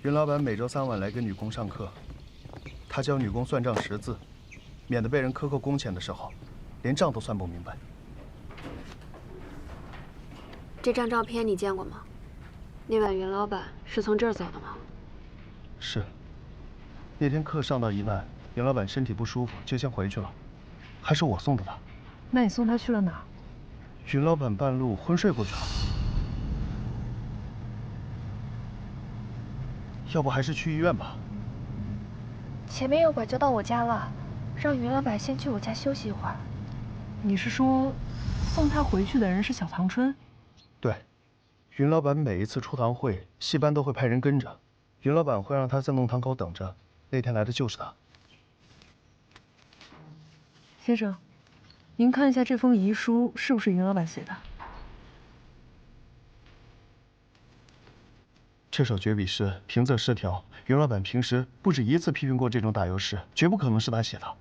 云老板每周3晚来给女工上课，他教女工算账识字，免得被人克扣工钱的时候，连账都算不明白。这张照片你见过吗？那晚云老板是从这儿走的吗？是。那天课上到一半，云老板身体不舒服，就先回去了，还是我送的他。那你送他去了哪儿？云老板半路昏睡过去了。要不还是去医院吧。前面有拐就到我家了，让云老板先去我家休息一会儿。你是说，送他回去的人是小唐春？对，云老板每一次出堂会，戏班都会派人跟着，云老板会让他在弄堂口等着。那天来的就是他。先生，您看一下这封遗书是不是云老板写的？这首绝笔诗平仄失调，云老板平时不止一次批评过这种打油诗，绝不可能是他写的。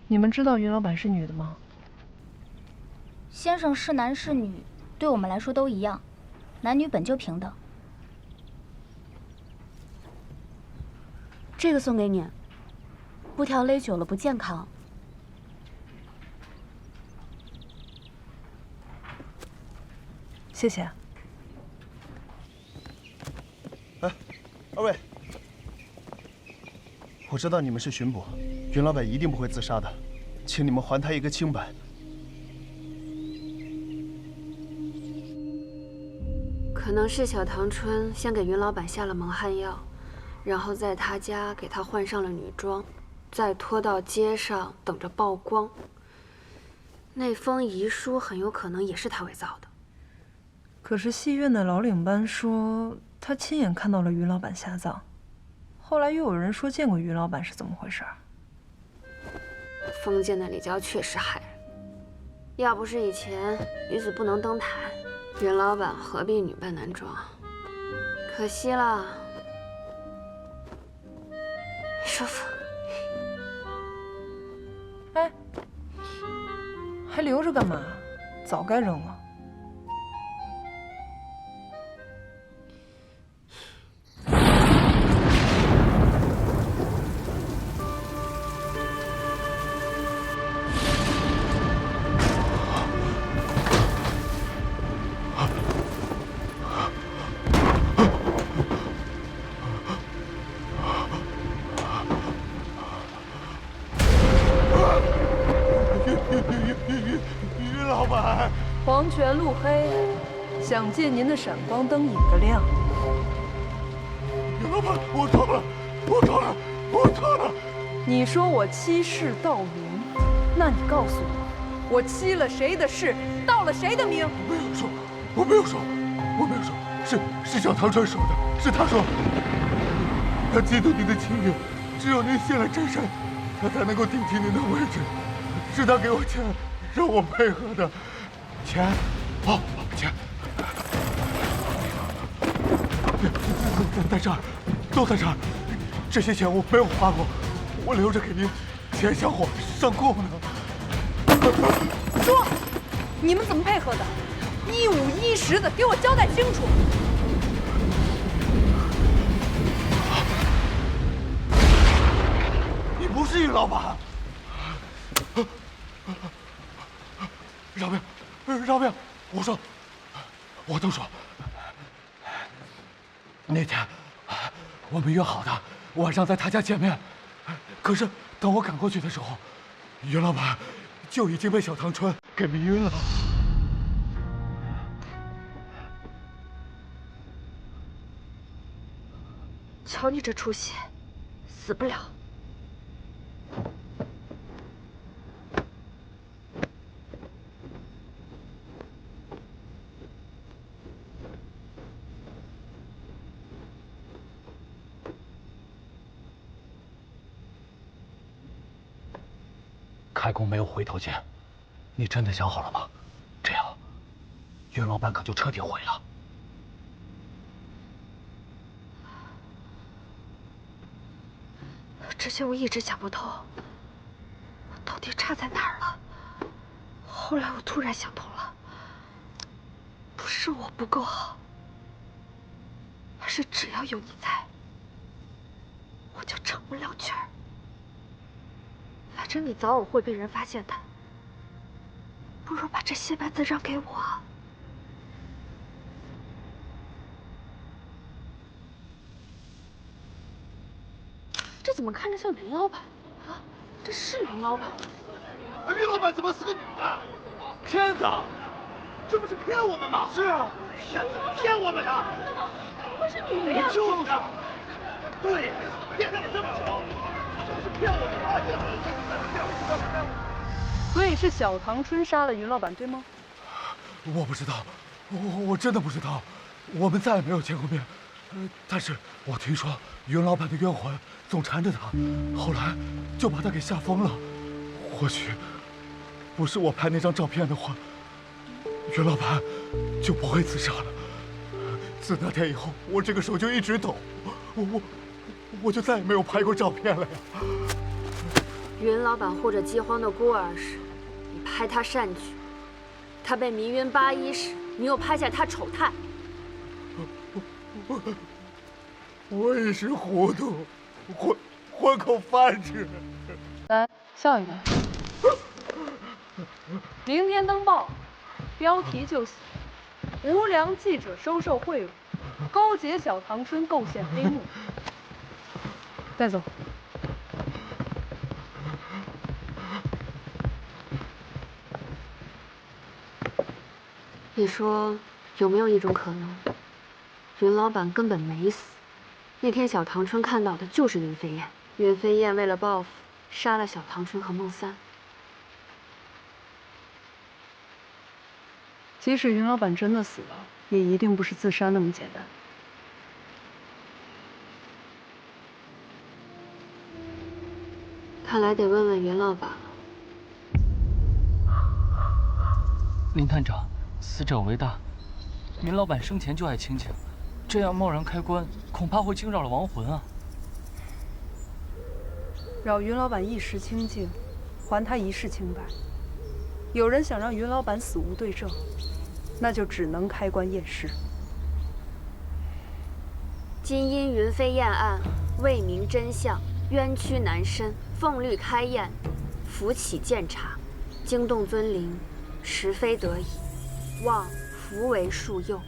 你们知道云老板是女的吗？先生是男是女，对我们来说都一样，男女本就平等。这个送给你，布条勒久了不健康。谢谢。哎，二位，我知道你们是巡捕，云老板一定不会自杀的，请你们还他一个清白。可能是小唐春先给云老板下了蒙汗药，然后在他家给他换上了女装，再拖到街上等着曝光。那封遗书很有可能也是他伪造的。可是戏院的老领班说他亲眼看到了云老板下葬，后来又有人说见过云老板，是怎么回事？封建的礼教确实害人，要不是以前女子不能登台，云老板何必女扮男装？可惜了，舒服。哎，还留着干嘛？早该扔了。云老板，黄泉路黑，想借您的闪光灯引个亮。云老板，我错了，我错了，我错了。你说我欺世盗名，那你告诉我，我欺了谁的世，盗了谁的名？我没有说，我没有说，我没有说，是小唐川说的，是他说，他嫉妒您的清誉，只有您现了真身，他才能够顶替您的位置。是他给我钱，让我配合的，钱，哦，钱，在这儿，都在这儿，这些钱我没有花过，我留着给您钱小伙上供呢。说，你们怎么配合的？1、5、1、10的，给我交代清楚。你不是云老板。饶命！饶命！我说，我都说，那天我们约好的晚上在他家见面，可是等我赶过去的时候，云老板就已经被小唐春给迷晕了。瞧你这出息，死不了。开弓没有回头箭，你真的想好了吗？这样，云老板可就彻底毁了。之前我一直想不透，我到底差在哪儿了？后来我突然想通了，不是我不够好，而是只要有你在，我就成不了全儿。反正你早晚会被人发现的，不如把这些班子让给我。这怎么看着像林老板啊？这是林老板。于老板怎么是个女的？骗子！这不是骗我们吗？是啊，骗我们的。我是女的呀。就是。对，骗了这么久，就是骗我们的。所以是小唐春杀了云老板，对吗？我不知道，我真的不知道，我们再也没有见过面。但是我听说云老板的冤魂总缠着他，后来就把他给吓疯了。或许不是我拍那张照片的话，云老板就不会自杀了。自那天以后，我这个手就一直抖，我就再也没有拍过照片了呀。云老板护着饥荒的孤儿时，你拍他善举；他被迷晕八一时，你又拍下他丑态。我一时糊涂，混口饭吃。来，笑一个。明天登报，标题就写：无良记者收受贿赂，勾结小唐春构陷黑幕。带走。你说有没有一种可能，云老板根本没死？那天小唐春看到的就是云飞燕，云飞燕为了报复，杀了小唐春和孟三。即使云老板真的死了，也一定不是自杀那么简单。看来得问问云老板了。林探长，死者为大，云老板生前就爱清静，这样贸然开棺，恐怕会惊扰了亡魂啊。扰云老板一时清静，还他一世清白。有人想让云老板死无对证，那就只能开棺验尸。今因云飞燕案未明真相，冤屈难伸，奉律开验，扶起鉴察，惊动尊灵，实非得已，望扶为恕宥。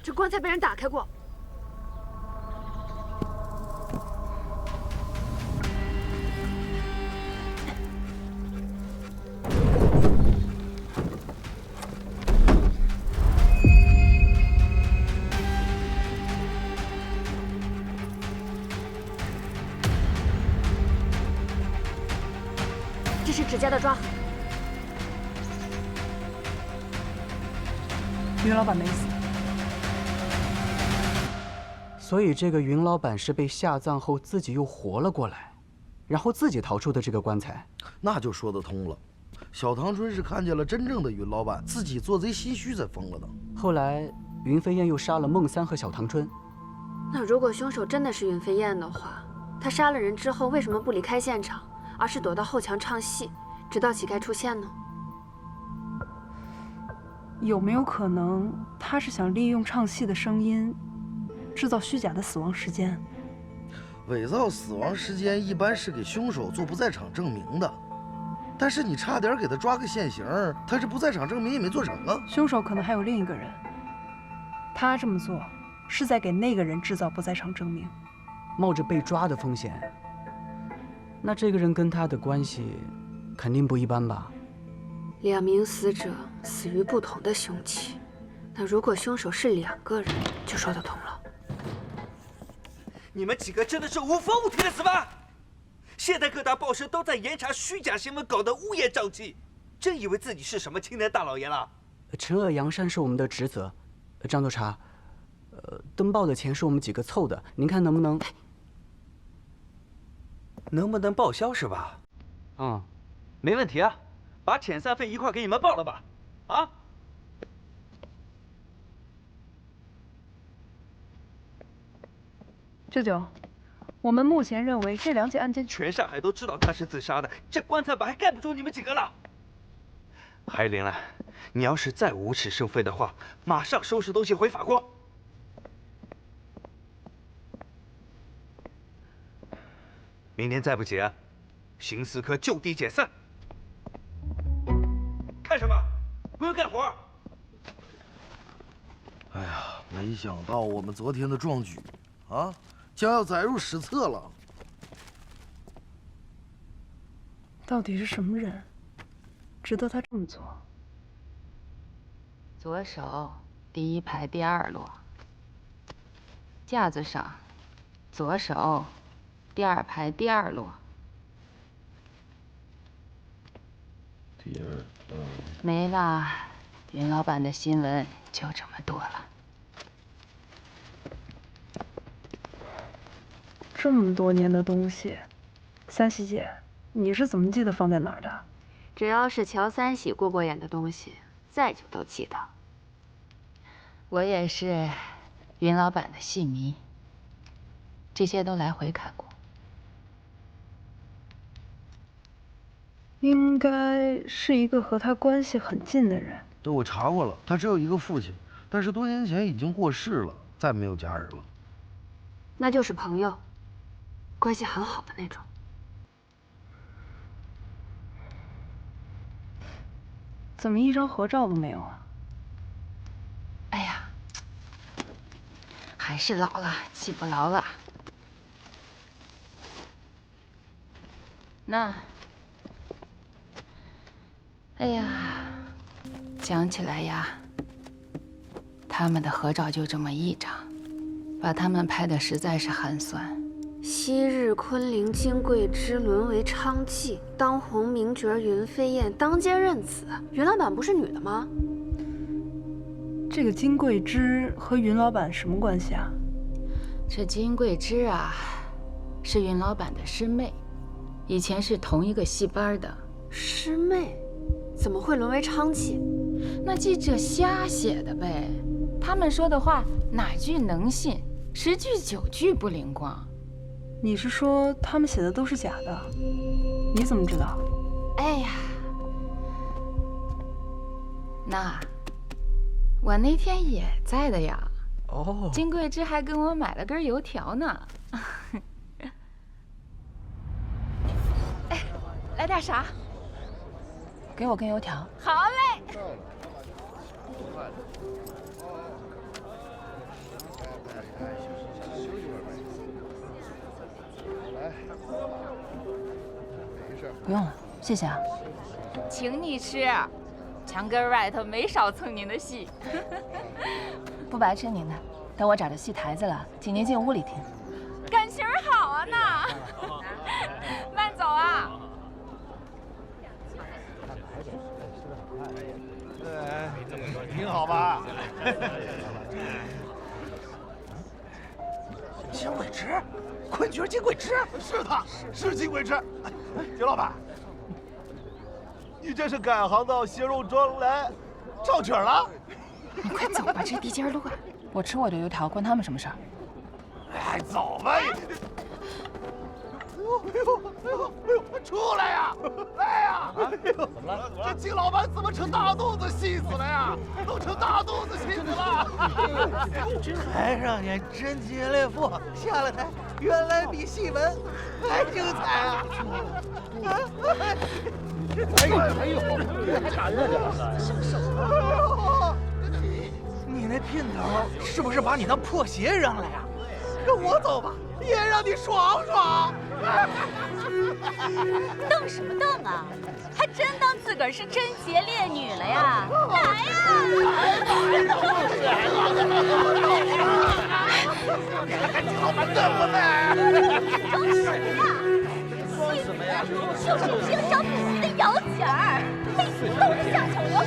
这棺材被人打开过。这是指甲的抓痕。云老板没死。所以这个云老板是被下葬后自己又活了过来，然后自己逃出的这个棺材，那就说得通了。小唐春是看见了真正的云老板，自己做贼心虚才疯了的。后来云飞燕又杀了孟三和小唐春。那如果凶手真的是云飞燕的话，他杀了人之后为什么不离开现场，而是躲到后墙唱戏，直到乞丐出现呢？有没有可能他是想利用唱戏的声音，制造虚假的死亡时间？伪造死亡时间一般是给凶手做不在场证明的，但是你差点给他抓个现行，他这不在场证明也没做成啊。凶手可能还有另一个人，他这么做是在给那个人制造不在场证明，冒着被抓的风险。那这个人跟他的关系肯定不一般吧？ 2名死者死于不同的凶器，那如果凶手是2个人，就说得通了。你们几个真的是无法无天的死吧？现在各大报社都在严查虚假新闻，搞得乌烟瘴气，真以为自己是什么青年大老爷了？惩恶扬善是我们的职责，张督察，登报的钱是我们几个凑的，您看能不能？能不能报销是吧？没问题啊，把遣散费一块给你们报了吧？啊？舅舅，我们目前认为这2起案件全上海都知道他是自杀的，这棺材板还盖不住你们几个了。还有林兰，你要是再无耻生非的话，马上收拾东西回法国。明天再不结，刑4科就地解散。看什么？不用干活。哎呀，没想到我们昨天的壮举，啊，将要载入史册了。到底是什么人，值得他这么做？左手第1排第2摞，架子上，左手第2排第2摞。没了，云老板的新闻就这么多了。这么多年的东西，三喜姐，你是怎么记得放在哪儿的？只要是乔三喜过眼的东西，再久都记得。我也是云老板的戏迷，这些都来回看过。应该是一个和他关系很近的人。对，我查过了，他只有一个父亲，但是多年前已经过世了，再没有家人了。那就是朋友，关系很好的那种。怎么一张合照都没有啊？哎呀，还是老了，记不牢了。那，哎呀，讲起来呀，他们的合照就这么1张，把他们拍的实在是寒酸。昔日昆凌金桂枝沦为娼妓，当红名角云飞燕当街认子。云老板不是女的吗？这个金桂枝和云老板什么关系啊？这金桂枝啊，是云老板的师妹，以前是同一个戏班的。师妹，怎么会沦为娼妓？那记者瞎写的呗，他们说的话哪句能信？10句9句不灵光。你是说他们写的都是假的？你怎么知道？哎呀，那我那天也在的呀。哦，金桂枝还跟我买了根油条呢。哎，来点啥？给我根油条。好嘞。不用了，谢谢啊。请你吃，强哥 right 没少蹭您的戏。不白吃您的，等我找着戏台子了，请您进屋里听。感情好啊那，慢走啊。挺好吧？金桂枝，昆角金桂枝，是他，是金桂枝。金老板，你这是改行到斜肉庄来唱曲了？你快走吧，这地界乱。我吃我的油条，关他们什么事儿？哎，走吧！哎呦，出来呀！来呀！哎呦，怎么了？这金老板怎么成大肚子戏子了呀？都成大肚子戏子了！台上演真情烈妇，下了台原来比戏文还精彩啊！哎呦，还差这点呢！你那姘头是不是把你当破鞋扔了呀？跟我走吧，也让你爽爽。瞪什么瞪啊？还还真当自个儿是贞洁烈女了呀！来呀！装什么呀？就是一张张不齐的摇钱儿，嘿，都是下场了。